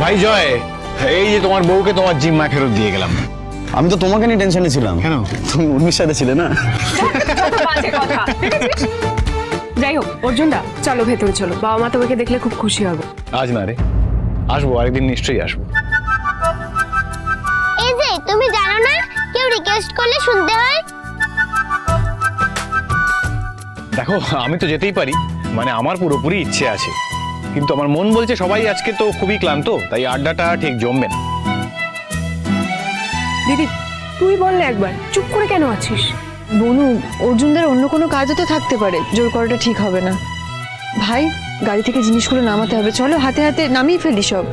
ভাই জয়, এই যে তোমার বউকে তোমার জিম্মা ফেরত দিয়ে গেলাম। আমি তো তোমাকে নিয়ে টেনশনে ছিলাম। কেন? তুমি উর্মির সাথে ছিলে না? বাজে কথা। যাই হোক অর্জুনদা, চলো ভেতরে চলো, বাবা মা তোমাকে দেখলে খুব খুশি হবে। আজ না রে, আসবো, আরেকদিন নিশ্চয়ই আসবো। এই যে তুমি জানো না কেউ রিকোয়েস্ট করলে শুনতে হয়। দেখো, আমি তো যেতেই পারি, মানে আমার পুরোপুরি ইচ্ছে আছে, কিন্তু আমার মন বলছে সবাই আজকে তো খুবই ক্লান্ত, তাই আড্ডাটা ঠিক জমবে না। দিদি তুই বললে একবার, চুপ করে কেন আছিস? বনু, অর্জুনদের অন্য কোনো কাজও তো থাকতে পারে, জোর করাটা ঠিক হবে না। ভাই, গাড়ি থেকে জিনিসগুলো নামাতে হবে, চলো হাতে হাতে নামিয়ে ফেলি সব।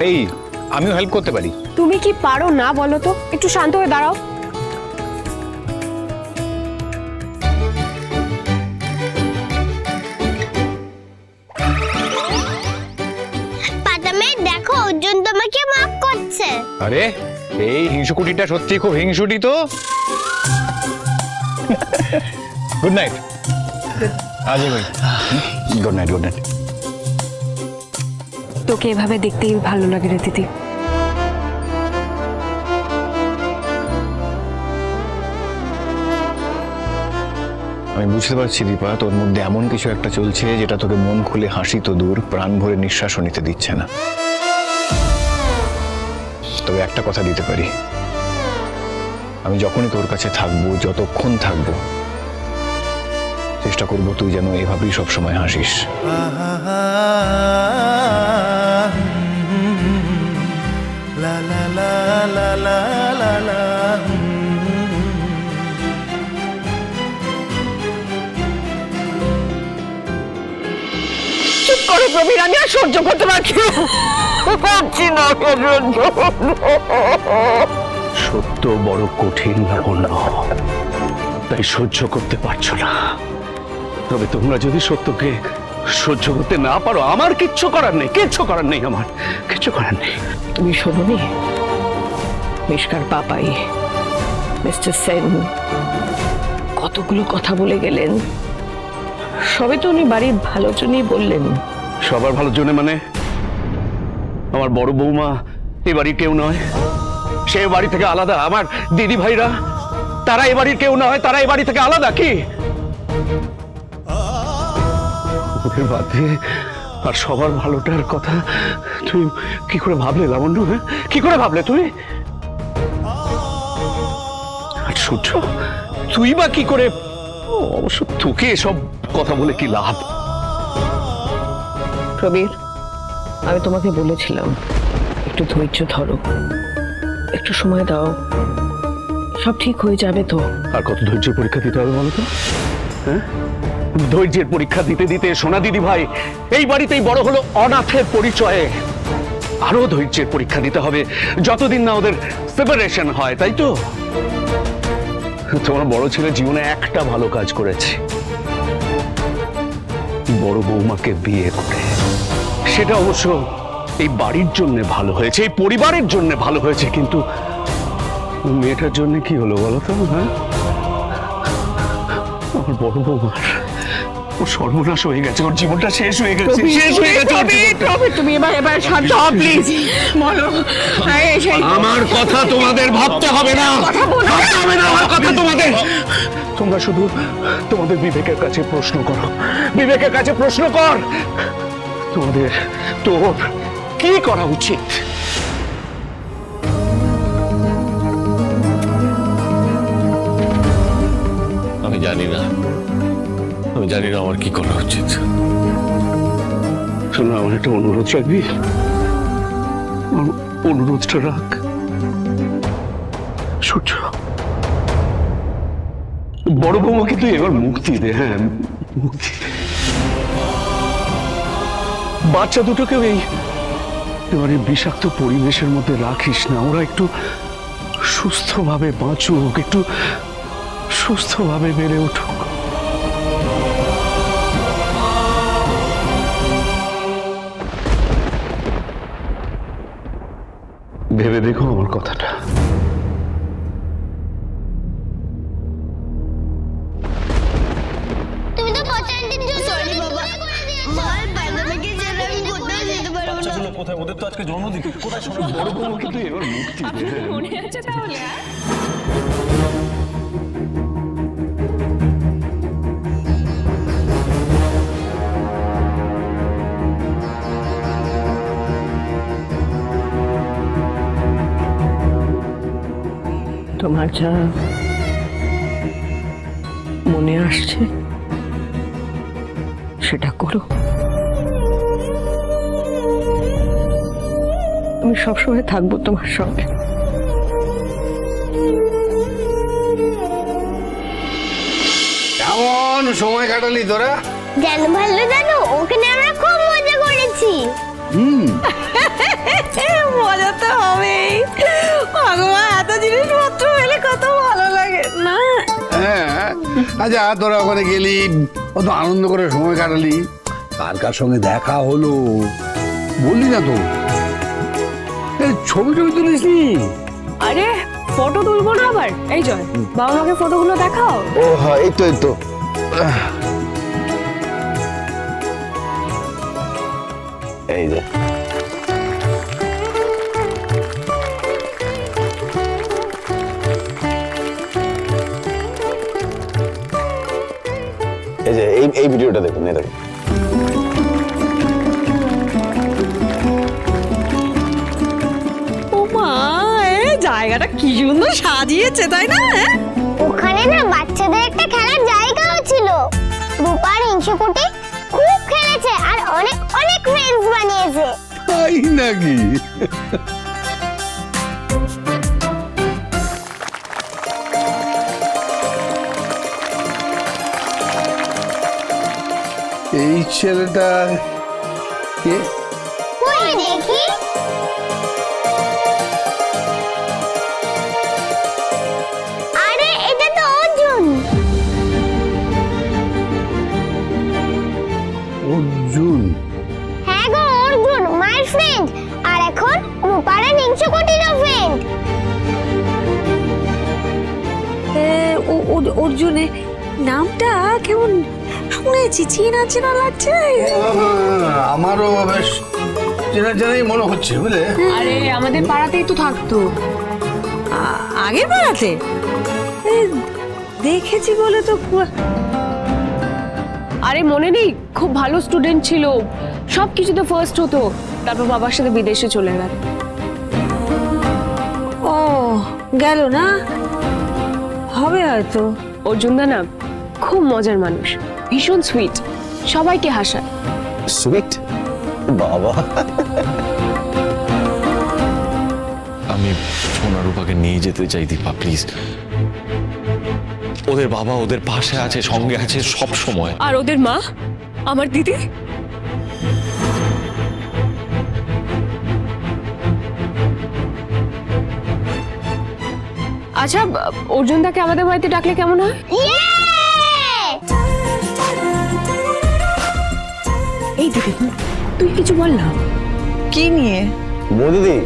এই, আমিও হেল্প করতে পারি। তুমি কি পারো না বলো তো? একটু শান্ত হয়ে দাঁড়াও। পাতামে দেখো অর্জুন তোমাকে মাফ করছে। আরে এই হিংসুকুটিটা সত্যি খুব হিংসুটি তো। Good night. আজই ভাই, গুড নাইট, গুড নাইট। তোকে এভাবে দেখতেই ভালো লাগে রে দিদি। আমি বুঝতে পারছি দীপা, তোর মধ্যে এমন কিছু একটা চলছে যেটা তোকে মন খুলে হাসি তো দূর, প্রাণ ভরে নিঃশ্বাসও নিতে দিচ্ছে না। তবে একটা কথা দিতে পারি, আমি যখনই তোর কাছে থাকবো, যতক্ষণ থাকবো, চেষ্টা করবো তুই যেন এভাবেই সবসময় হাসিস। চুপ করে প্রবীর, আমি আর সহ্য করতে পারছি না। সত্য বড় কঠিন লাবণ্য, তাই সহ্য করতে পারছো না। তবে তোমরা যদি সত্যকে সহ্য করতে না পারো, আমার কিচ্ছু করার নেই, কিচ্ছু করার নেই, আমার কিচ্ছু করার নেই। তুমি শোনোনি মিশকার পাপাই মিস্টার সেন কতগুলো কথা বলে গেলেন, সবে তো উনি বাড়ির ভালোর জন্যই বললেন। সবার ভালোর জন্য মানে? আমার বড় বৌমা এ বাড়ির কেউ নয়, সে বাড়ি থেকে আলাদা। আমার দিদি ভাইরা তারা এ বাড়ির কেউ নয়, তারা এ বাড়ি থেকে আলাদা। কি ওদের বাদ দিয়ে আর সবার ভালোটার কথা তুমি কি করে ভাবলে লাবণ্য? হ্যাঁ, কি করে ভাবলে তুমি? আর সূর্য, তুই বা কি করে? অবশ্য তোকে এসব কথা বলে কি লাভ? প্রবীর, আমি তোমাকে বলেছিলাম একটু ধৈর্য ধরো, একটু সময় দাও, সব ঠিক হয়ে যাবে তো। আর কত ধৈর্যের পরীক্ষা দিতে হবে বলো তো? হ্যাঁ, ধৈর্যের পরীক্ষা দিতে দিতে সোনা দিদি ভাই এই বাড়িতেই বড় হলো অনাথের পরিচয়ে। আরো ধৈর্যের পরীক্ষা দিতে হবে যতদিন না ওদের সেপারেশন হয়, তাই তো? তোমার বড় ছেলে জীবনে একটা ভালো কাজ করেছে, বড় বৌমাকে বিয়ে করে। সেটা অবশ্য এই বাড়ির জন্য ভালো হয়েছে, এই পরিবারের জন্য ভালো হয়েছে, কিন্তু মেয়েটার জন্য কি হলো বলো তো? হ্যাঁ, আমার বড় বৌমার ও সর্বনাশ হয়ে গেছে, ওর জীবনটা শেষ হয়ে গেছে, শেষ হয়ে গেছে ওর জীবনটা। তুমি এবার শান্ত হও প্লিজ। বলো আমার কথা তোমাদের ভাবতে হবে না, ভাবতে হবে না আমার কথা তোমাদের। তোমরা শুধু তোমাদের বিবেকের কাছে প্রশ্ন করো, বিবেকের কাছে প্রশ্ন কর, তোমাদের তোর কি করা উচিত? আমি জানি না, আমি জানি না আমার কি করা উচিত। শোনো, আমার একটা অনুরোধ রাখবি? আমার অনুরোধটা রাখ। সূর্য, বড় বৌমাকে তুই এবার মুক্তি দে। হ্যাঁ, মুক্তি দে। বাচ্চা দুটোকেও এবারে বিষাক্ত পরিবেশের মধ্যে রাখিস না, ওরা একটু সুস্থভাবে বাঁচুক, একটু সুস্থভাবে বেড়ে উঠুক। ভেবে দেখো আমার কথাটা। তুমি তো 5 দিন জন্য সরি বাবা। মার পাতামেকে ছেড়ে আমি কোথাও যেতে পারবো না। বলো কোথায়? ওদের তো আজকে জন্মদিন। কোথায় শোনো? বড় বউ কিন্তু এবার মূর্তি। মনে আছে তাহলে? তোমার যা মনে আসছে সেটা করো। আমি সবসময় থাকবো তোমার সঙ্গে। কেমন সময় কাটালি তোরা? জানো ভালো জানো, ওখানে আমরা খুব মজা করেছি। মজা তো হবেই, ভগবান এত জিনিসপত্র পেলে কত ভালো লাগে না? হ্যাঁ, আচ্ছা তোরা ওখানে গেলি, কত আনন্দ করে সময় কাটালি, কার কার সঙ্গে দেখা হলো বললি না তো? এই ছবি টবি তুলিসনি? আরে ফটো তুলবো না আবার? এই জয়, বাবা মাকে ফটোগুলো দেখাও। ও হ্যাঁ, এই তো এই যে এই ভিডিওটা দেখুন, এই দেখুন। ও মা, জায়গাটা কি সুন্দর সাজিয়েছে, তাই না? ওখানে না বাচ্চাদের একটা খেলার জায়গাও ছিল। রূপার ইঞ্চুকুটি খুব খেলেছে আর অনেক অনেক ফ্রেন্ডস বানিয়েছে। তাই নাকি? এই ছেলেটা কে? কই দেখি। আরে এটা তো অর্জুন। অর্জুন? হ্যাঁ গো, অর্জুন মায়ের ফ্রেন্ড, আর এখন রূপার ইঞ্চুকুটিরও ফ্রেন্ড। অর্জুনে নামটা কেমন শুনেছি, চেনা চেনা লাগছে। আমারও বেশ চেনা চেনাই মনে হচ্ছে, বুঝলে? আরে আমাদের পাড়াতেই তো থাকতো। আগের পাড়াতে দেখেছি বলে তো। আরে মনে নেই, খুব ভালো স্টুডেন্ট ছিল, সব কিছুতে ফার্স্ট হতো, তারপর বাবার সাথে বিদেশে চলে গেল। ও গেল না, হবে হয়তো। অর্জুনদা না খুব মজার মানুষ, ভীষণ সুইট, সবাইকে হাসায়। সুইট বাবা। আমি সোনারূপাকে নিয়ে যেতে চাই দীপা, প্লিজ। ওদের বাবা ওদের পাশে আছে, সঙ্গে আছে সব সময়। আর ওদের মা, আমার দিদি, আচ্ছা অর্জুনদাকে আমাদের বাড়িতে ডাকলে কেমন হয়? এই দিদি, তুই কিছু বল না। কি নিয়ে? বৌদিদি,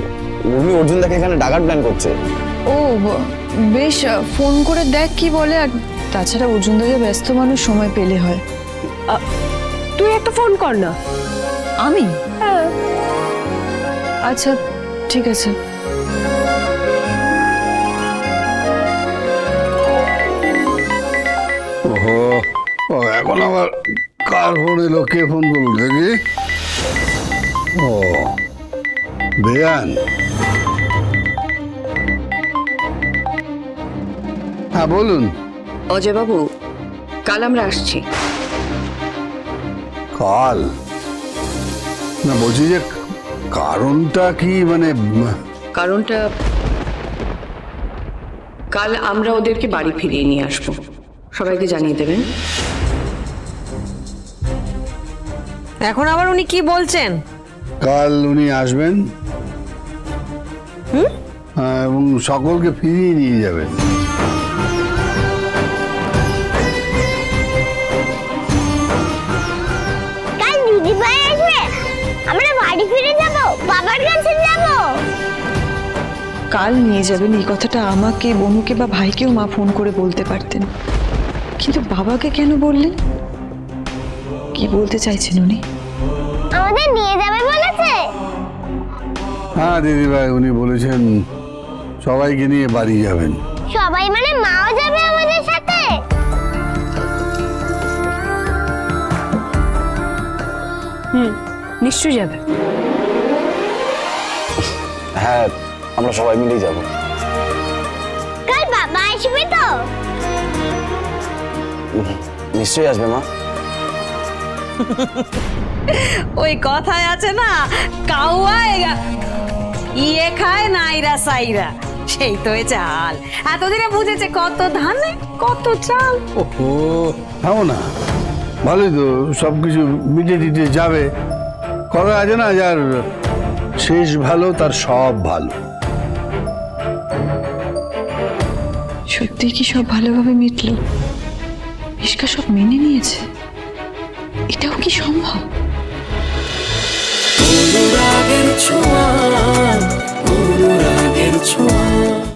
উনি অর্জুন দাকে এখানে ডাকার প্ল্যান করছে। ও বেশ, ফোন করে দেখ কি বলে। আর তাছাড়া অর্জুন দা যে ব্যস্ত মানুষ, সময় পেলে হয়। তুই একটা ফোন কর না। আমি? আচ্ছা ঠিক আছে। ওহো, ও এখন আবার কার ফোন এলো? কে ফোন করলো দেখি? ও বেয়ান। হ্যাঁ বলুন। অজয় বাবু, কাল আমরা আসছি। কাল? না বলছি যে কারণটা কি, মানে কারণটা কাল আমরা ওদেরকে বাড়ি ফিরিয়ে নিয়ে আসবো, সবাইকে জানিয়ে দেবেন। এখন আবার উনি কি বলছেন? কাল উনি আসবেন এবং সকলকে ফিরিয়ে নিয়ে যাবেন। কাল দিদি ভাই আসবে, আমরা বাড়ি ফিরে যাব, বাবার কাছে যাব। কাল নিয়ে যাবেন এই কথাটা আমাকে, বনুকে বা ভাইকেও মা ফোন করে বলতে পারতেন, কিন্তু বাবাকে কেন বললেন? কি বলতে চাইছেন উনি? আমাদের নিয়ে যাবে বলেছে। হ্যাঁ দিদিভাই, উনি বলেছেন সবাইকে নিয়ে বাড়ি যাবেন। সবাই মানে মাও যাবে আমাদের সাথে? নিশ্চয়ই যাবে। হ্যাঁ, আমরা সবাই মিলেই যাব। কাল বাবা আসবে তো? নিশ্চয়ই আসবে মা। ওই কথায় আছে না, কাউয়া ইয়ে খায় নাইরা সাইরা, সেই তো এ চাল। এতদিনে বুঝেছে কত ধানে কত চাল। ওহো, থামো না, ভালোই তো, সবকিছু মিটে টিটে যাবে। কথা আছে না, যার শেষ ভালো তার সব ভালো। সত্যি কি সব ভালোভাবে মিটলো? মিশকা সব মেনে নিয়েছে? এটাও কি সম্ভব?